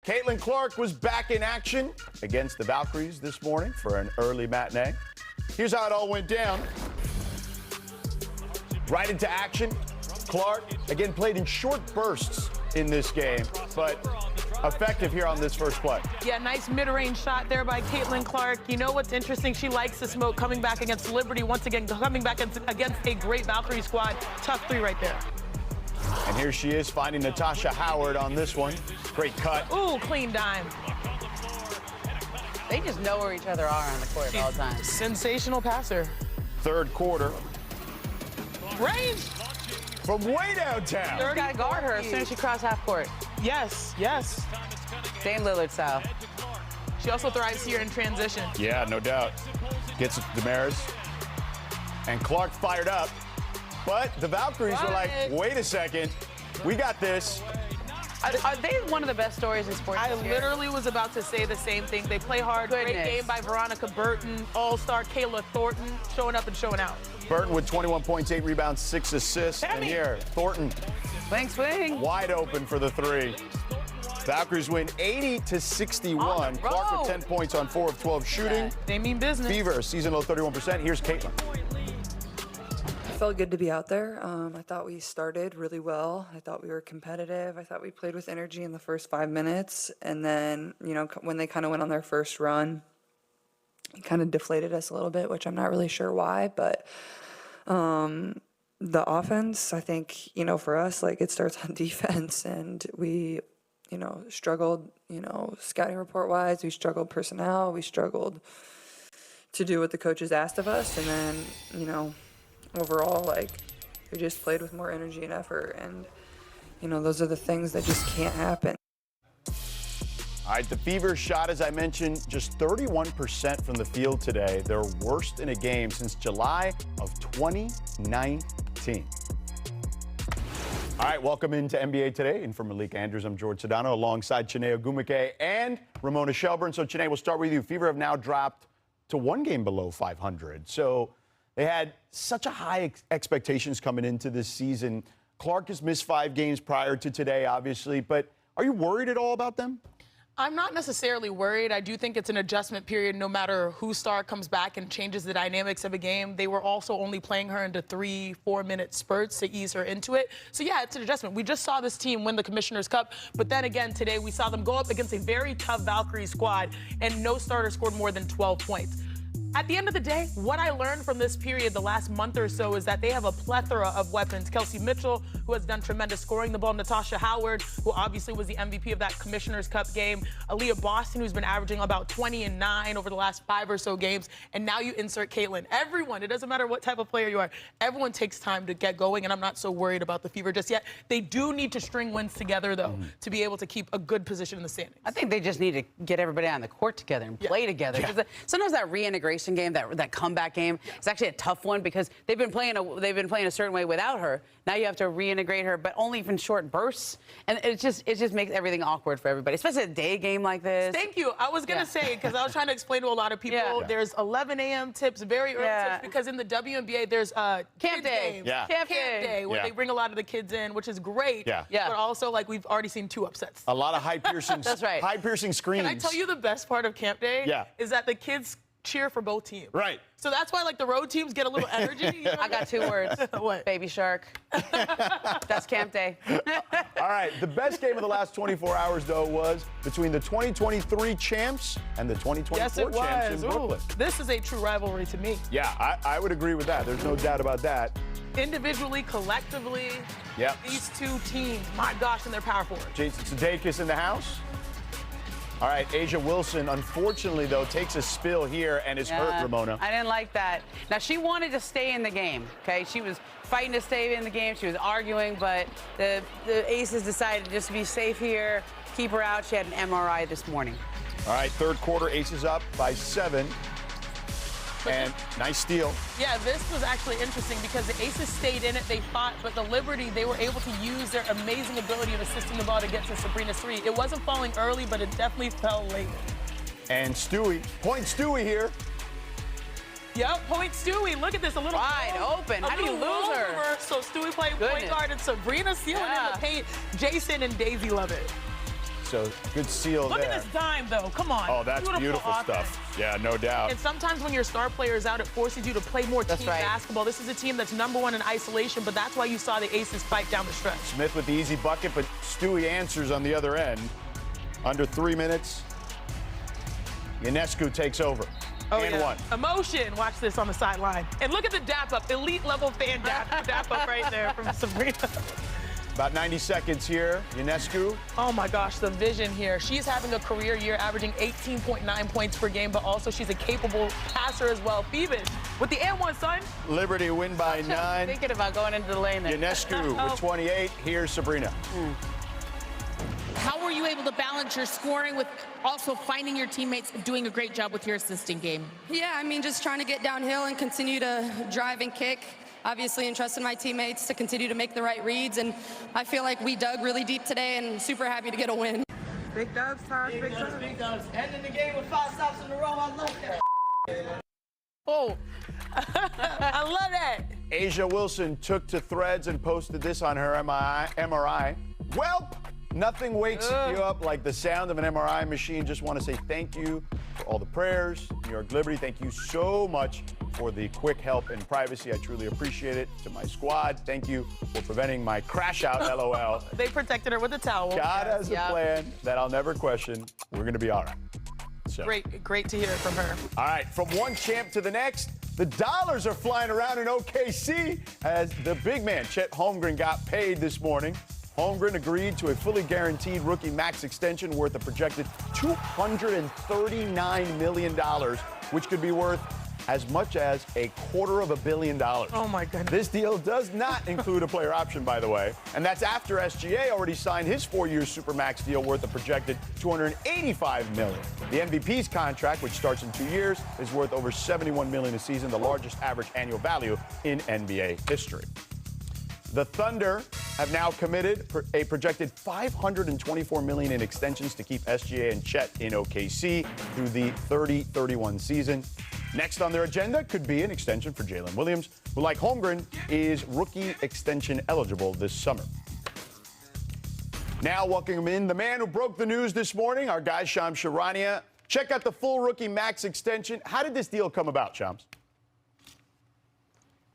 Caitlin Clark was back in action against the Valkyries this morning for an early matinee. Here's how it all went down. Right into action. Clark, again, played in short bursts in this game, but effective here on this first play. Yeah, nice mid-range shot there by Caitlin Clark. You know what's interesting? She likes the smoke coming back against Liberty. Once again, coming back against a great Valkyrie squad. Tough three right there. And here she is finding Natasha Howard on this one. Great cut. Ooh, clean dime. They just know where each other are on the court at all times. Sensational passer. Third quarter. Range. From way downtown. You gotta guard her as soon as she crosses half court. Yes, yes. Dame Lillard style. She also thrives here in transition. Yeah, no doubt. Gets it to Damaris. And Clark fired up. But the Valkyries were like, wait a second. We got this. Are they one of the best stories in sports? I literally was about to say the same thing. They play hard. Goodness. Great game by Veronica Burton. All-star Kayla Thornton showing up and showing out. Burton with 21 points, 8 rebounds, 6 assists. And here, Thornton. Swing. Wide open for the three. Valkyries win 80-61. Clark with 10 points on 4 of 12 shooting. They mean business. Fever, season low 31%. Here's Caitlin. It felt good to be out there. I thought we started really well. I thought we were competitive. I thought we played with energy in the first 5 minutes. And then, you know, when they kind of went on their first run, it kind of deflated us a little bit, which I'm not really sure why. But the offense, I think, you know, for us, like, it starts on defense. And we, you know, struggled, you know, scouting report-wise. We struggled personnel. We struggled to do what the coaches asked of us. And then, you know, overall, like, we just played with more energy and effort, and, you know, those are the things that just can't happen. All right, the Fever shot, as I mentioned, just 31% from the field today. Their worst in a game since July of 2019. All right, welcome into NBA Today. And from Malik Andrews, I'm George Sedano, alongside Chiney Ogwumike and Ramona Shelburne. So, Chiney, we'll start with you. Fever have now dropped to one game below 500. So they had such a high expectations coming into this season. Clark has missed 5 games prior to today, obviously, but are you worried at all about them? I'm not necessarily worried. I do think it's an adjustment period no matter whose star comes back and changes the dynamics of a game. They were also only playing her into 3-4 minute spurts to ease her into it. So, yeah, it's an adjustment. We just saw this team win the Commissioner's Cup, but then again today we saw them go up against a very tough Valkyrie squad, and no starter scored more than 12 points. At the end of the day, what I learned from this period the last month or so is that they have a plethora of weapons. Kelsey Mitchell, who has done tremendous scoring the ball. Natasha Howard, who obviously was the MVP of that Commissioner's Cup game. Aaliyah Boston, who's been averaging about 20 and 9 over the last 5 or so games. And now you insert Caitlin. Everyone, it doesn't matter what type of player you are, everyone takes time to get going, and I'm not so worried about the Fever just yet. They do need to string wins together, though, to be able to keep a good position in the standings. I think they just need to get everybody on the court together and play together. Because sometimes that reintegration game, that comeback game, is actually a tough one because they've been playing a certain way without her. Now you have to reintegrate her, but only in short bursts, and it just makes everything awkward for everybody, especially a day game like this. Thank you. I was gonna say, because I was trying to explain to a lot of people, there's 11 a.m. tips, very early tips, because in the WNBA there's Camp Day. Camp Day, where they bring a lot of the kids in, which is great. But also, like, we've already seen 2 upsets. A lot of high-piercing That's right. high-piercing screens. Can I tell you the best part of Camp Day? Is that the kids cheer for both teams. Right. So that's why, like, the road teams get a little energy. You know? I got 2 words. What? Baby shark. That's Camp Day. All right. The best game of the last 24 hours, though, was between the 2023 champs and the 2024 champs in Brooklyn. This is a true rivalry to me. Yeah, I would agree with that. There's no doubt about that. Individually, collectively, these 2 teams, my gosh, and they're power forward. Jason Sudeikis in the house. All right, Asia Wilson, unfortunately, though, takes a spill here and is hurt, Ramona. I didn't like that. Now, she wanted to stay in the game, okay? She was fighting to stay in the game. She was arguing, but the Aces decided just to be safe here, keep her out. She had an MRI this morning. All right, third quarter, Aces up by 7. And nice steal. Yeah, this was actually interesting because the Aces stayed in it, they fought, but the Liberty, they were able to use their amazing ability of assisting the ball to get to Sabrina's 3. It wasn't falling early, but it definitely fell late. And Stewie, point Stewie here. Yep, point Stewie. Look at this, a little wide open. How do you lose her? So Stewie playing point guard and Sabrina sealing in the paint. Jason and Daisy love it. so good seal Look there. at this dime, though. Come on. Oh, that's beautiful offense. stuff. Yeah, no doubt. And sometimes when your star player is out, it forces you to play more team basketball. This is a team that's #1 in isolation, but that's why you saw the Aces fight down the stretch. Smith with the easy bucket, but Stewie answers on the other end. Under 3 minutes, Ionescu takes over. And one. Emotion. Watch this on the sideline. And look at the dap up. Elite level fan dap up right there from Sabrina. About 90 seconds here. Ionescu. Oh my gosh, the vision here. She's having a career year averaging 18.9 points per game, but also she's a capable passer as well. Phoebus with the and one, son. Liberty win by 9. Thinking about going into the lane there. Ionescu with 28. Here's Sabrina. How were you able to balance your scoring with also finding your teammates and doing a great job with your assisting game? Yeah, I mean, just trying to get downhill and continue to drive and kick. Obviously, entrusting my teammates to continue to make the right reads. And I feel like we dug really deep today and super happy to get a win. Big dubs, Taj, big dubs. Big dubs. Ending the game with 5 stops in a row. I love that. Oh, I love that. Asia Wilson took to threads and posted this on her MRI. Welp! Nothing wakes you up like the sound of an MRI machine. Just want to say thank you for all the prayers. New York Liberty, thank you so much for the quick help and privacy. I truly appreciate it. To my squad, thank you for preventing my crash out, LOL. They protected her with a towel. God has a plan that I'll never question. We're going to be all right. So. Great to hear it from her. All right, from one champ to the next, the dollars are flying around in OKC as the big man, Chet Holmgren, got paid this morning. Holmgren agreed to a fully guaranteed rookie max extension worth a projected $239 million, which could be worth as much as $250 million. Oh, my goodness. This deal does not include a player option, by the way, and that's after SGA already signed his 4-year Supermax deal worth a projected $285 million. The MVP's contract, which starts in 2 years, is worth over $71 million a season, the largest average annual value in NBA history. The Thunder have now committed a projected $524 million in extensions to keep SGA and Chet in OKC through the 30-31 season. Next on their agenda could be an extension for Jalen Williams, who, like Holmgren, is rookie extension eligible this summer. Now welcoming in the man who broke the news this morning, our guy Shams Charania. Check out the full rookie max extension. How did this deal come about, Shams?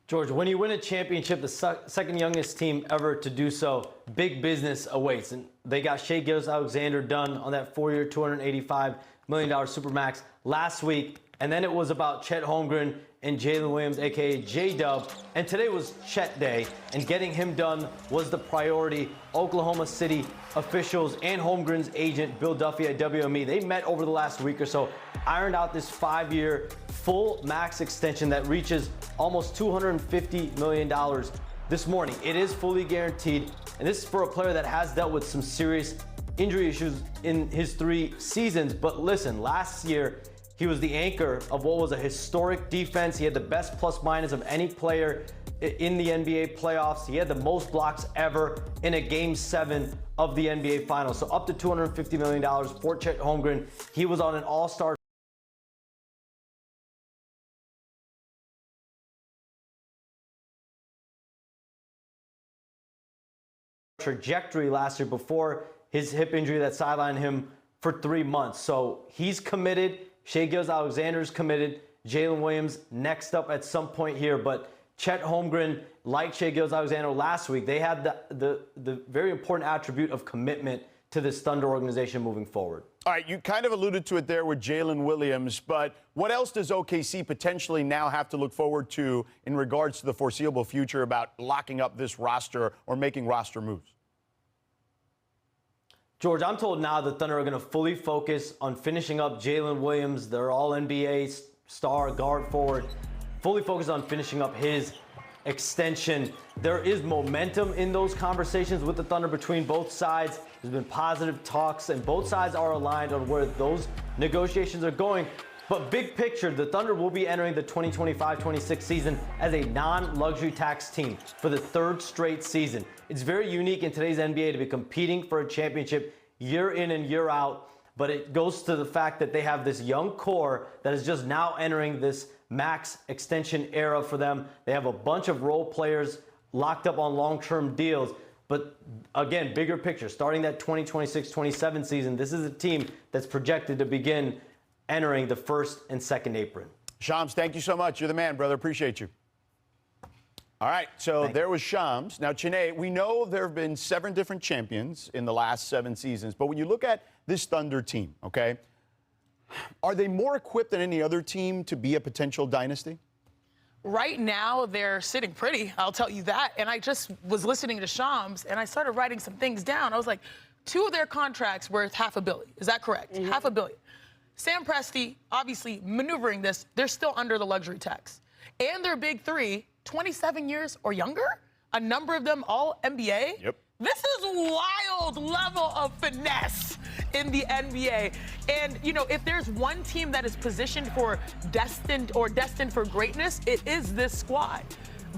George, when you win a championship, the second youngest team ever to do so, big business awaits. And they got Shai Gilgeous-Alexander done on that 4-year, $285 million Supermax last week. And then it was about Chet Holmgren and Jalen Williams, a.k.a. J-Dub. And today was Chet Day, and getting him done was the priority. Oklahoma City officials and Holmgren's agent, Bill Duffy at WME, they met over the last week or so, ironed out this 5-year full max extension that reaches almost $250 million this morning. It is fully guaranteed, and this is for a player that has dealt with some serious injury issues in his 3 seasons. But listen, last year, he was the anchor of what was a historic defense. He had the best plus minus of any player in the NBA playoffs. He had the most blocks ever in a Game 7 of the NBA Finals. So up to $250 million for Chet Holmgren. He was on an all-star trajectory last year before his hip injury that sidelined him for 3 months. So he's committed. Shai Gilgeous-Alexander's committed. Jalen Williams next up at some point here. But Chet Holmgren, like Shai Gilgeous-Alexander last week, they had the very important attribute of commitment to this Thunder organization moving forward. All right, you kind of alluded to it there with Jalen Williams, but what else does OKC potentially now have to look forward to in regards to the foreseeable future about locking up this roster or making roster moves? George, I'm told now the Thunder are going to fully focus on finishing up Jalen Williams, their all-NBA star guard forward, fully focus on finishing up his extension. There is momentum in those conversations with the Thunder between both sides. There's been positive talks, and both sides are aligned on where those negotiations are going. But big picture, the Thunder will be entering the 2025-26 season as a non-luxury tax team for the 3rd straight season. It's very unique in today's NBA to be competing for a championship year in and year out, but it goes to the fact that they have this young core that is just now entering this max extension era for them. They have a bunch of role players locked up on long-term deals. But again, bigger picture, starting that 2026-27 season, this is a team that's projected to begin entering the first and second apron. Shams, thank you so much. You're the man, brother. Appreciate you. All right, so there was Shams. Now, Chiney, we know there have been 7 different champions in the last 7 seasons, but when you look at this Thunder team, okay, are they more equipped than any other team to be a potential dynasty? Right now, they're sitting pretty, I'll tell you that. And I just was listening to Shams, and I started writing some things down. I was like, 2 of their contracts worth $500 million. Is that correct? Mm-hmm. $500 million. Sam Presti, obviously maneuvering this, they're still under the luxury tax. And their big 3, 27 years or younger, a number of them all NBA. Yep. This is wild level of finesse in the NBA. And, you know, if there's one team that is positioned for destined for greatness, it is this squad.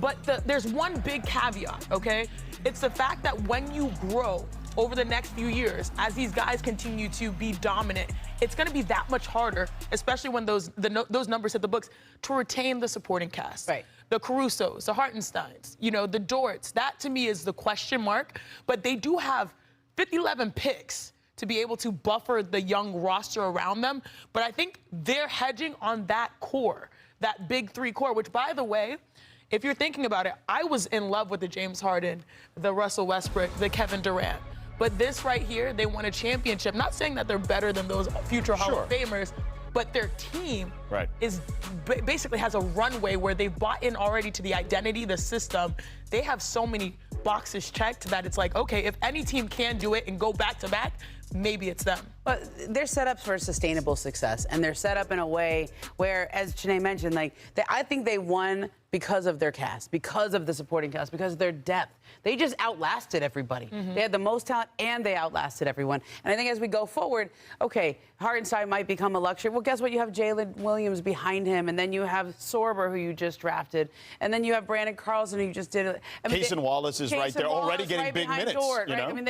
But there's one big caveat, okay? It's the fact that when you grow over the next few years, as these guys continue to be dominant, it's going to be that much harder, especially when those numbers hit the books, to retain the supporting cast. Right. The Carusos, the Hartensteins, you know, the Dorts. That, to me, is the question mark. But they do have 11 picks to be able to buffer the young roster around them. But I think they're hedging on that core, that big 3 core, which, by the way, if you're thinking about it, I was in love with the James Harden, the Russell Westbrook, the Kevin Durant. But this right here, they won a championship. Not saying that they're better than those future Hall of Famers, but their team is basically has a runway where they've bought in already to the identity, the system. They have so many boxes checked that it's like, okay, if any team can do it and go back to back, maybe it's them. But they're set up for sustainable success, and they're set up in a way where, as Janae mentioned, like I think they won because of their cast, because of the supporting cast, because of their depth. They just outlasted everybody. Mm-hmm. They had the most talent, and they outlasted everyone. And I think as we go forward, okay, Hartenstein might become a luxury. Well, guess what? You have Jalen Williams behind him, and then you have Sorber, who you just drafted, and then you have Brandon Carlson, who you just did. I mean, Kaysen Wallace is right there, already getting big minutes. Dort, right? I mean,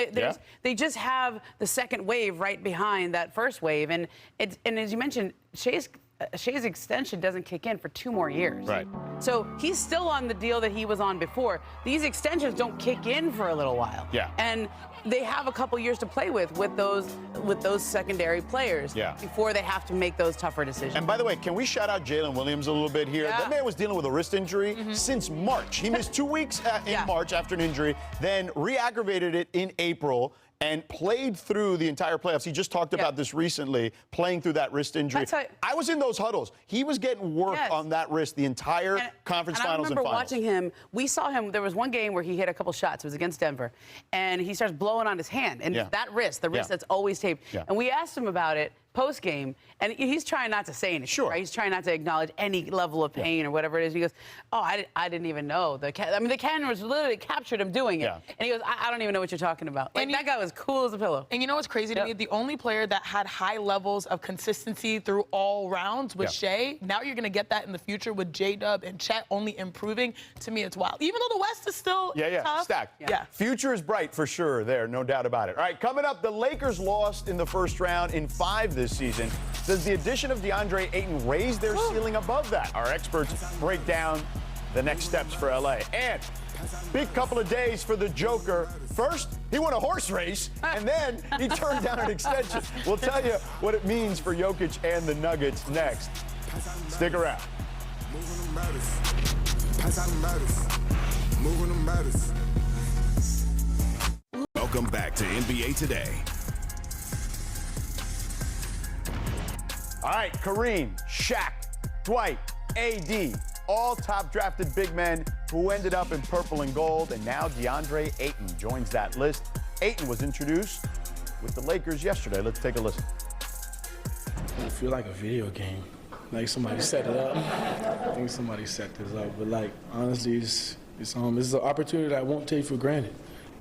they just have the second wave right behind that first wave, and as you mentioned, Shea's extension doesn't kick in for 2 more years. Right. So he's still on the deal that he was on before. These extensions don't kick in for a little while. Yeah. And they have a couple years to play with those secondary players before they have to make those tougher decisions. And by the way, can we shout out Jalen Williams a little bit here? Yeah. That man was dealing with a wrist injury since March. He missed 2 weeks in March after an injury, then re-aggravated it in April, and played through the entire playoffs. He just talked about this recently, playing through that wrist injury. I was in those huddles. He was getting work on that wrist the entire conference finals and finals. I remember watching him. We saw him. There was one game where he hit a couple shots. It was against Denver. And he starts blowing on his hand. And that wrist, the wrist that's always taped. And we asked him about it post-game, and he's trying not to say anything. Sure. Right? He's trying not to acknowledge any level of pain or whatever it is. He goes, oh, I didn't even know. The cameras literally captured him doing it. And he goes, I don't even know what you're talking about. Like, that guy was cool as a pillow. And you know what's crazy to me? The only player that had high levels of consistency through all rounds was Shea. Now you're going to get that in the future with J-Dub and Chet only improving. To me, it's wild. Even though the West is still tough. Stacked. Future is bright for sure there, no doubt about it. All right, coming up, the Lakers lost in the first round in 5 this season. Does the addition of DeAndre Ayton raise their ceiling above that? Our experts break down the next steps for LA. And big couple of days for the Joker. First, he won a horse race, and then he turned down an extension. We'll tell you what it means for Jokic and the Nuggets next. Stick around. Welcome back to NBA Today. All right, Kareem, Shaq, Dwight, AD, all top drafted big men who ended up in purple and gold, and now DeAndre Ayton joins that list. Ayton was introduced with the Lakers yesterday. Let's take a listen. I feel like a video game. Like somebody set it up. I think somebody set this up. But like honestly, it's an opportunity that I won't take for granted.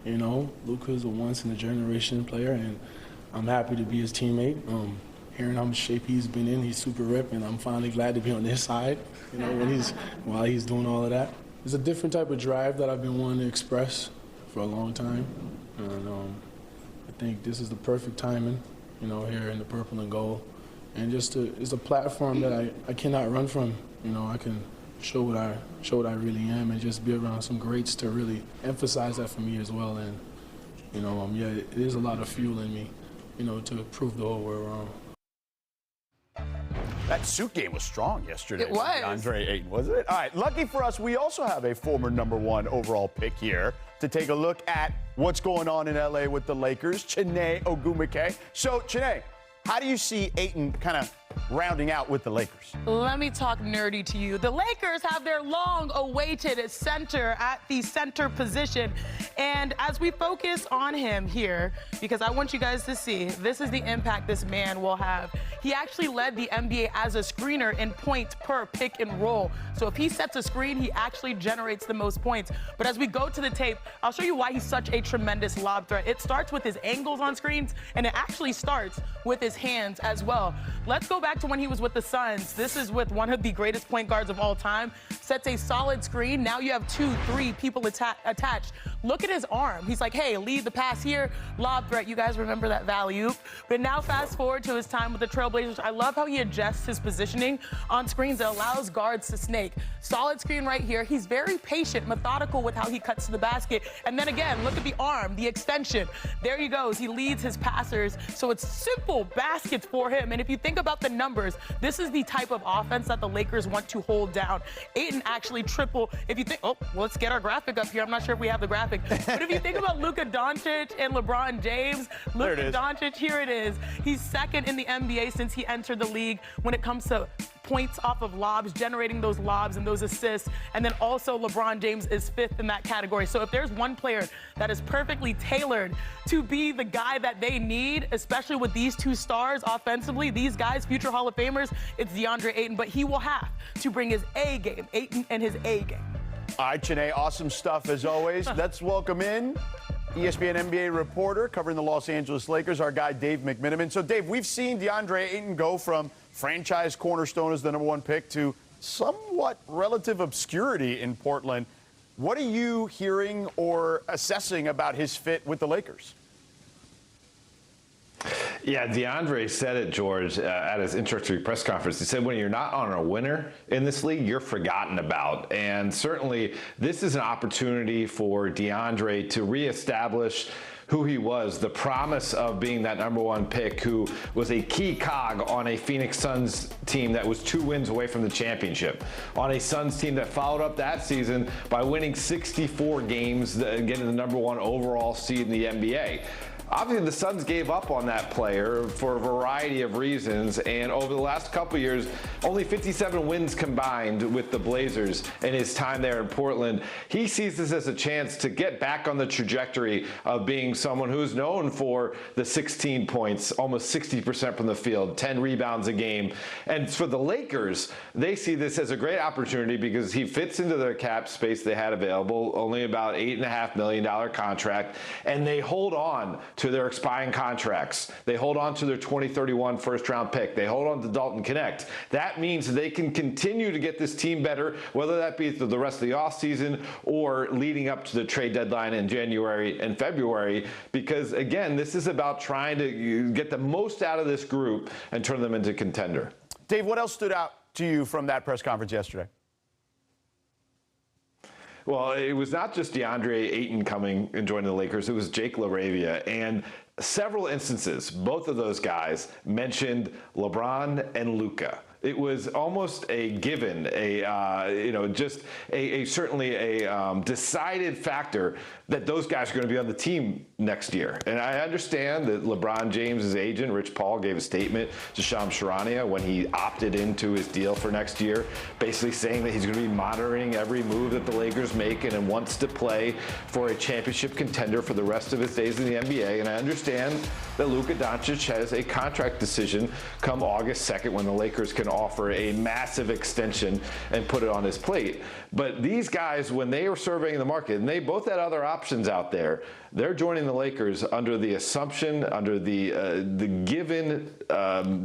You know, Luka's a once in a generation player, and I'm happy to be his teammate. Hearing how much shape he's been in, he's super ripped, and I'm finally glad to be on his side, you know, while he's doing all of that. It's a different type of drive that I've been wanting to express for a long time, and I think this is the perfect timing, you know, here in the purple and gold, and it's a platform that I cannot run from. You know, I can show what I really am, and just be around some greats to really emphasize that for me as well. And yeah, it is a lot of fuel in me, to prove the whole world wrong. That suit game was strong yesterday. It was. DeAndre Ayton, wasn't it? All right, lucky for us, we also have a former #1 overall pick here to take a look at what's going on in LA with the Lakers, Chiney Ogwumike. So, Chiney, how do you see Ayton kind of rounding out with the Lakers? Let me talk nerdy to you. The Lakers have their long-awaited center at the center position. And as we focus on him here, because I want you guys to see, this is the impact this man will have. He actually led the NBA as a screener in points per pick and roll. So if he sets a screen, he actually generates the most points. But as we go to the tape, I'll show you why he's such a tremendous lob threat. It starts with his angles on screens, and it actually starts with his hands as well. Let's go back to when he was with the Suns. This is with one of the greatest point guards of all time. Sets a solid screen. Now you have 2, 3 people attached. Look at his arm. He's like, hey, lead the pass here, lob threat. You guys remember that value. But now fast forward to his time with the Trailblazers. I love how he adjusts his positioning on screens that allows guards to snake. Solid screen right here. He's very patient, methodical with how he cuts to the basket. And then again, look at the arm, the extension. There he goes. He leads his passers. So it's simple baskets for him. And if you think about the numbers, this is the type of offense that the Lakers want to hold down. Ayton actually triple. If you think, let's get our graphic up here. I'm not sure if we have the graphic. But if you think about Luka Doncic and LeBron James, Luka Doncic, here it is. He's second in the NBA since he entered the league when it comes to points off of lobs, generating those lobs and those assists. And then also LeBron James is 5th in that category. So if there's one player that is perfectly tailored to be the guy that they need, especially with these 2 stars offensively, these guys, future Hall of Famers, it's DeAndre Ayton. But he will have to bring his A game, Ayton and his A game. All right, Chiney, awesome stuff as always. Let's welcome in ESPN NBA reporter covering the Los Angeles Lakers, our guy Dave McMenamin. So, Dave, we've seen DeAndre Ayton go from franchise cornerstone as the #1 pick to somewhat relative obscurity in Portland. What are you hearing or assessing about his fit with the Lakers? Yeah, DeAndre said it, George, at his introductory press conference. He said, when you're not on a winner in this league, you're forgotten about. And certainly this is an opportunity for DeAndre to reestablish who he was, the promise of being that #1 pick who was a key cog on a Phoenix Suns team that was 2 wins away from the championship, on a Suns team that followed up that season by winning 64 games, getting the #1 overall seed in the NBA. Obviously, the Suns gave up on that player for a variety of reasons, and over the last couple years, only 57 wins combined with the Blazers in his time there in Portland. He sees this as a chance to get back on the trajectory of being someone who's known for the 16 points, almost 60% from the field, 10 rebounds a game. And for the Lakers, they see this as a great opportunity because he fits into their cap space they had available, only about $8.5 million contract, and they hold on to their expiring contracts. They hold on to their 2031 first-round pick. They hold on to Dalton Connect. That means they can continue to get this team better, whether that be through the rest of the offseason or leading up to the trade deadline in January and February, because, again, this is about trying to get the most out of this group and turn them into contender. Dave, what else stood out to you from that press conference yesterday? Well, it was not just DeAndre Ayton coming and joining the Lakers. It was Jake LaRavia. And several instances, both of those guys mentioned LeBron and Luka. It was almost a given, certainly a decided factor that those guys are going to be on the team next year. And I understand that LeBron James' agent, Rich Paul, gave a statement to Shams Charania when he opted into his deal for next year, basically saying that he's going to be monitoring every move that the Lakers make and wants to play for a championship contender for the rest of his days in the NBA. And I understand that Luka Doncic has a contract decision come August 2nd when the Lakers can offer a massive extension and put it on his plate. But these guys, when they were surveying the market, and they both had other options out there, they're joining the Lakers under the assumption, under the given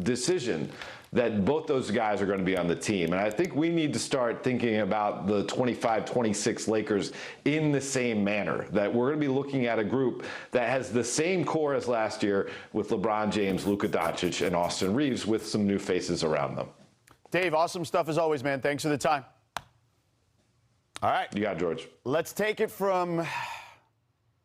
decision that both those guys are going to be on the team. And I think we need to start thinking about the 25-26 Lakers in the same manner, that we're going to be looking at a group that has the same core as last year with LeBron James, Luka Doncic, and Austin Reeves with some new faces around them. Dave, awesome stuff as always, man. Thanks for the time. All right. You got it, George. Let's take it from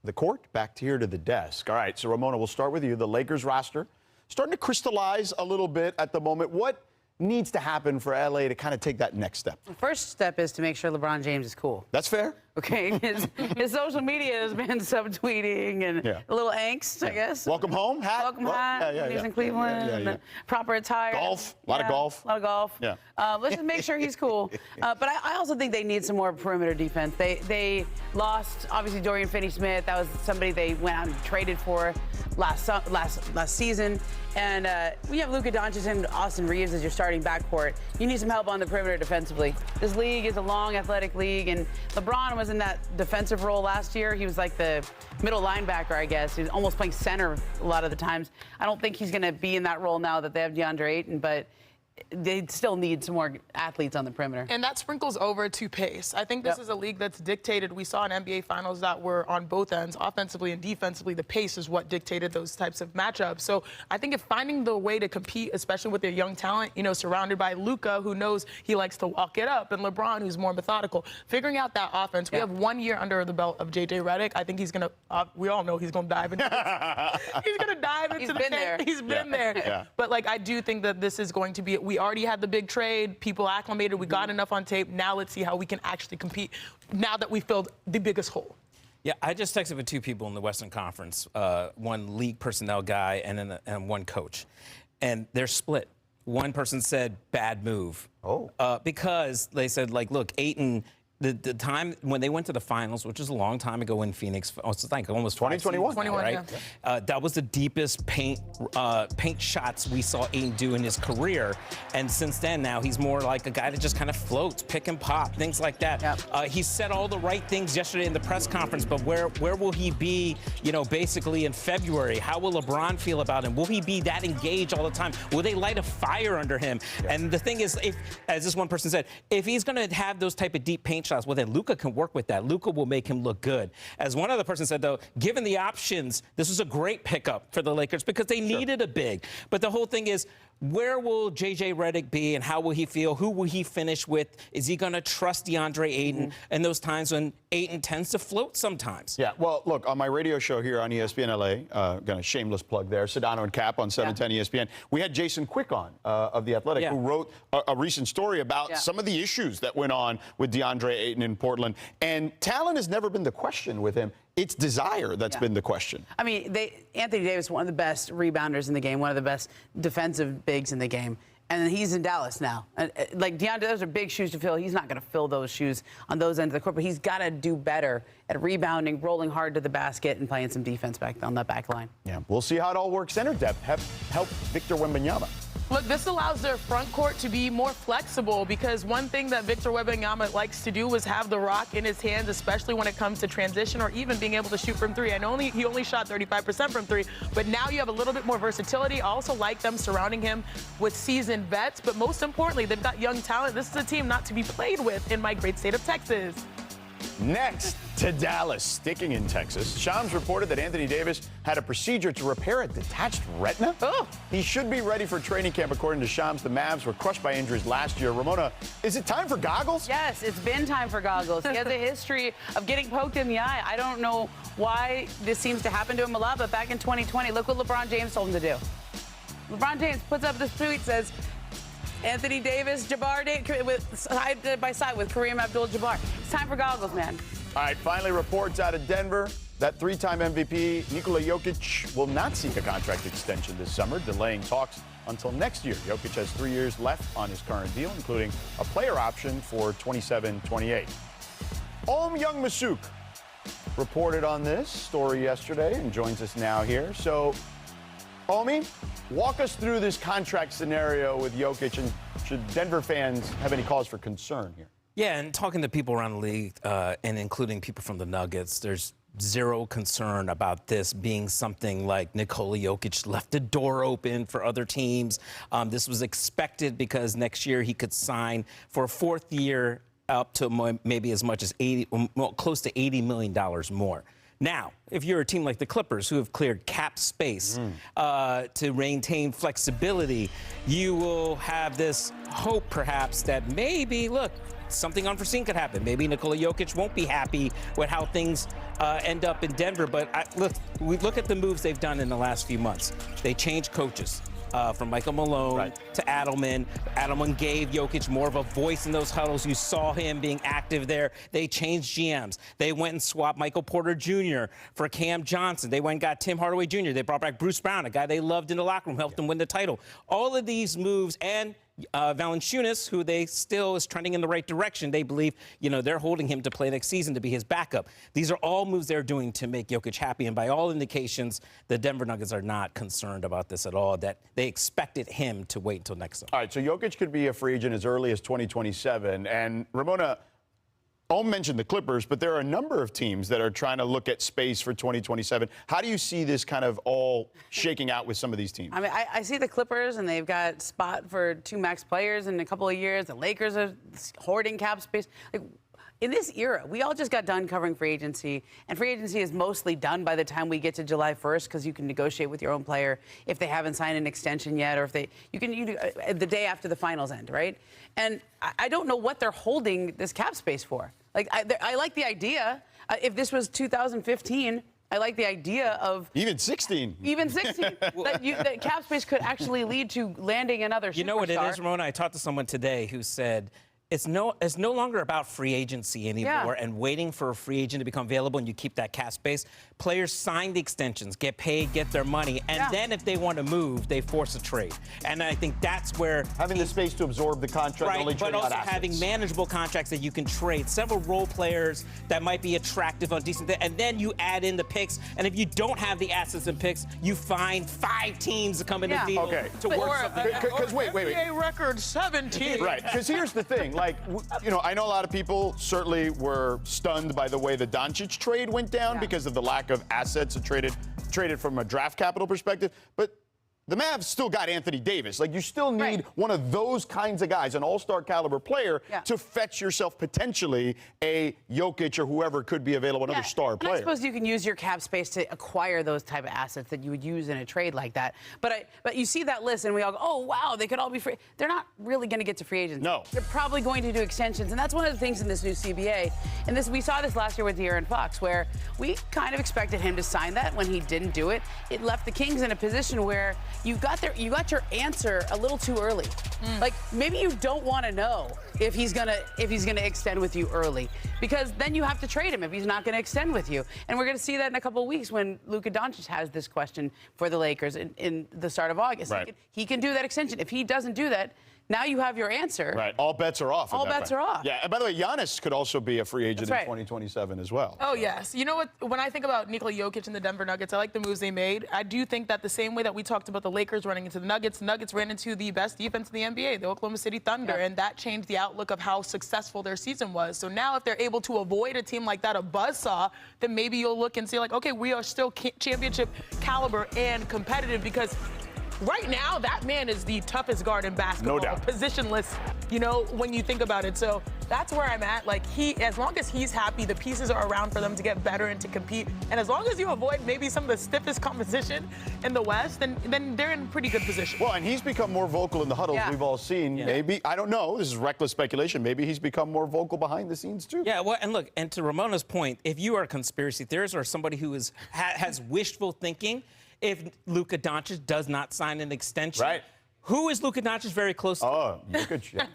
the court back to here to the desk. All right, so Ramona, we'll start with you. The Lakers roster starting to crystallize a little bit at the moment. What needs to happen for LA to kind of take that next step? The first step is to make sure LeBron James is cool. That's fair. Okay, his social media has been subtweeting and a little angst, I guess. Welcome home hat. Welcome hat. Yeah, He's in Cleveland. Yeah. Proper attire. Golf. A lot of golf. A lot of golf. Yeah. Let's just make sure he's cool. But I also think they need some more perimeter defense. They lost, obviously, Dorian Finney-Smith. That was somebody they went out and traded for last season. And we have Luka Doncic and Austin Reeves as your starting backcourt. You need some help on the perimeter defensively. This league is a long, athletic league, and LeBron was in that defensive role last year. He was like the middle linebacker, I guess. He was almost playing center a lot of the times. I don't think he's going to be in that role now that they have DeAndre Ayton, but they still need some more athletes on the perimeter. And that sprinkles over to pace. I think this is a league that's dictated. We saw in NBA finals that were on both ends, offensively and defensively. The pace is what dictated those types of matchups. So I think if finding the way to compete, especially with their young talent, surrounded by Luka, who knows he likes to walk it up, and LeBron, who's more methodical, figuring out that offense. We have 1 year under the belt of JJ Redick. I think he's going to, we all know he's going to dive into this. He's going to dive into the paint. He's been there. Yeah. But, I do think that this is going to be, we already had the big trade. People acclimated. We got enough on tape. Now let's see how we can actually compete now that we filled the biggest hole. Yeah, I just texted with two people in the Western Conference, one league personnel guy and one coach. And they're split. One person said, bad move. Oh. Because they said, look, Ayton, the time when they went to the finals, which was a long time ago in Phoenix, almost 2021, right? Yeah. That was the deepest paint shots we saw Ayton do in his career. And since then, now he's more like a guy that just kind of floats, pick and pop, things like that. Yep. He said all the right things yesterday in the press conference, but where will he be, basically in February? How will LeBron feel about him? Will he be that engaged all the time? Will they light a fire under him? Yeah. And the thing is, if, as this one person said, if he's going to have those type of deep paint shots, well, then Luka can work with that. Luka will make him look good. As one other person said, though, given the options, this was a great pickup for the Lakers because they needed a big. But the whole thing is, where will J.J. Redick be and how will he feel? Who will he finish with? Is he going to trust DeAndre Ayton in those times when Ayton tends to float sometimes? Yeah, well, look, on my radio show here on ESPN LA, got a shameless plug there, Sedano and Cap on 710 ESPN, we had Jason Quick on of The Athletic, who wrote a recent story about some of the issues that went on with DeAndre Ayton in Portland. And talent has never been the question with him. It's desire that's been the question. I mean, Anthony Davis, one of the best rebounders in the game, one of the best defensive bigs in the game. And then he's in Dallas now. Like DeAndre, those are big shoes to fill. He's not going to fill those shoes on those ends of the court, but he's got to do better at rebounding, rolling hard to the basket, and playing some defense back on that back line. Yeah, we'll see how it all works. Center depth help Victor Wembanyama. Look, this allows their front court to be more flexible because one thing that Victor Wembanyama likes to do is have the rock in his hands, especially when it comes to transition or even being able to shoot from three. I know he only shot 35% from three, but now you have a little bit more versatility. I also like them surrounding him with seasoned vets, but most importantly, they've got young talent. This is a team not to be played with in my great state of Texas. Next to Dallas, sticking in Texas. Shams reported that Anthony Davis had a procedure to repair a detached retina. Oh. He should be ready for training camp, according to Shams. The Mavs were crushed by injuries last year. Ramona, is it time for goggles? Yes, it's been time for goggles. He has a history of getting poked in the eye. I don't know why this seems to happen to him a lot, but back in 2020, look what LeBron James told him to do. LeBron James puts up this tweet, says, Anthony Davis, side by side with Kareem Abdul-Jabbar. It's time for goggles, man. All right, finally, reports out of Denver that three-time MVP Nikola Jokic will not seek a contract extension this summer, delaying talks until next year. Jokic has 3 years left on his current deal, including a player option for 27-28. Young Masuk reported on this story yesterday and joins us now here. So, Omi, walk us through this contract scenario with Jokic, and should Denver fans have any cause for concern here? Yeah, and talking to people around the league, and including people from the Nuggets, there's zero concern about this being something like Nikola Jokic left the door open for other teams. This was expected because next year he could sign for a fourth year up to maybe as much as close to $80 million more. Now, if you're a team like the Clippers, who have cleared cap space to maintain flexibility, you will have this hope, perhaps, that maybe, look, something unforeseen could happen. Maybe Nikola Jokic won't be happy with how things end up in Denver. But we look at the moves they've done in the last few months. They changed coaches. From Michael Malone to Adelman. Adelman gave Jokic more of a voice in those huddles. You saw him being active there. They changed GMs. They went and swapped Michael Porter Jr. for Cam Johnson. They went and got Tim Hardaway Jr. They brought back Bruce Brown, a guy they loved in the locker room, helped them win the title. All of these moves, and Valanciunas, who they still is trending in the right direction. They believe, they're holding him to play next season to be his backup. These are all moves they're doing to make Jokic happy. And by all indications, the Denver Nuggets are not concerned about this at all, that they expected him to wait until next summer. All right, so Jokic could be a free agent as early as 2027. And Ramona, Ohm mentioned the Clippers, but there are a number of teams that are trying to look at space for 2027. How do you see this kind of all shaking out with some of these teams? I mean, I see the Clippers, and they've got spot for 2 max players in a couple of years. The Lakers are hoarding cap space. In this era, we all just got done covering free agency, and free agency is mostly done by the time we get to July 1st because you can negotiate with your own player if they haven't signed an extension yet, or if you can the day after the finals end, right? And I don't know what they're holding this cap space for. I like the idea. If this was 2015. I like the idea of even 16. That cap space could actually lead to landing another superstar. You know what it is, Ramona? I talked to someone today who said it's no longer about free agency anymore and waiting for a free agent to become available and you keep that cap space. Players sign the extensions, get paid, get their money, and then if they want to move, they force a trade. And I think that's where having the space to absorb the contract, but also having manageable contracts that you can trade, several role players that might be attractive on decent, and then you add in the picks. And if you don't have the assets and picks, you find 5 teams to come in the deal to work something out. Because wait. NBA record 17. Right. Because here's the thing. I know a lot of people certainly were stunned by the way the Doncic trade went down because of the lack of assets traded from a draft capital perspective. But the Mavs still got Anthony Davis. You still need one of those kinds of guys, an all-star caliber player, to fetch yourself potentially a Jokic or whoever could be available, another star player. I suppose you can use your cap space to acquire those type of assets that you would use in a trade like that. But you see that list and we all go, oh, wow, they could all be free. They're not really going to get to free agents. No. They're probably going to do extensions. And that's one of the things in this new CBA. And we saw this last year with De'Aaron Fox, where we kind of expected him to sign that. When he didn't do it, it left the Kings in a position where you got your answer a little too early. Maybe you don't want to know if he's gonna extend with you early, because then you have to trade him if he's not gonna extend with you. And we're gonna see that in a couple of weeks when Luka Doncic has this question for the Lakers in the start of August. Right. He can do that extension. If he doesn't do that, now you have your answer. Right. All bets are off. All bets are off. Yeah. And by the way, Giannis could also be a free agent in 2027 as well. Oh, yes. You know what? When I think about Nikola Jokic and the Denver Nuggets, I like the moves they made. I do think that the same way that we talked about the Lakers running into the Nuggets ran into the best defense in the NBA, the Oklahoma City Thunder, and that changed the outlook of how successful their season was. So now if they're able to avoid a team like that, a buzzsaw, then maybe you'll look and see, okay, we are still championship caliber and competitive, because right now, that man is the toughest guard in basketball. No doubt. Positionless, when you think about it. So that's where I'm at. As long as he's happy, the pieces are around for them to get better and to compete. And as long as you avoid maybe some of the stiffest competition in the West, then they're in pretty good position. Well, and he's become more vocal in the huddles we've all seen. Maybe, I don't know, this is reckless speculation, maybe he's become more vocal behind the scenes too. Yeah, well, and look, and to Ramona's point, if you are a conspiracy theorist or somebody who has wishful thinking, if Luka Doncic does not sign an extension, who is Luka Doncic very close to? Oh, Jokic.